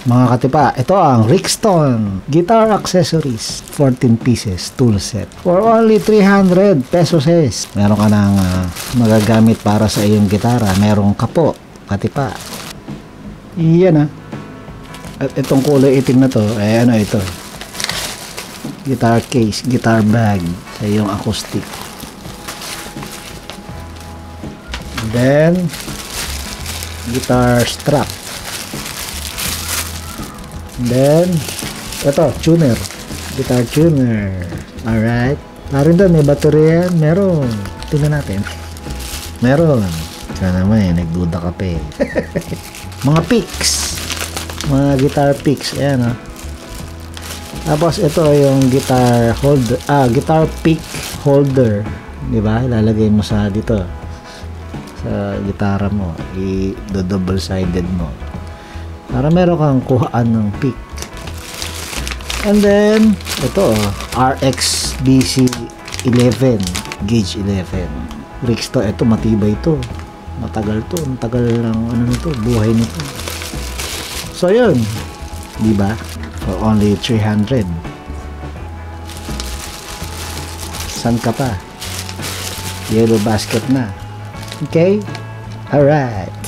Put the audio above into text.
Mga katipa, ito ang Rixton Guitar Accessories 14 pieces tool set for only 300 pesos. Meron ka ng magagamit para sa iyong gitara. Merong kapo, katipa. Iyan At itong kulay itim na to, ano ito? Guitar case, guitar bag sa iyong acoustic. Then guitar strap. Then ito, tuner, guitar tuner. Alright, narin doon may baterya. Meron, tingnan natin. Meron. Sana naman nagduda ka pa mga picks, mga guitar picks. Ayan Tapos ito yung guitar holder, guitar pick holder, di ba? Ilalagay mo sa dito sa gitara mo, i-double sided mo para meron kang kuhaan ng pick. And then ito RX BC 11 gauge 11 Rixton. Ito matibay to, matagal to, matagal ng nito, buhay nito. So yun, di ba? For only 300. San ka pa? Yellow basket na. Okay? Alright.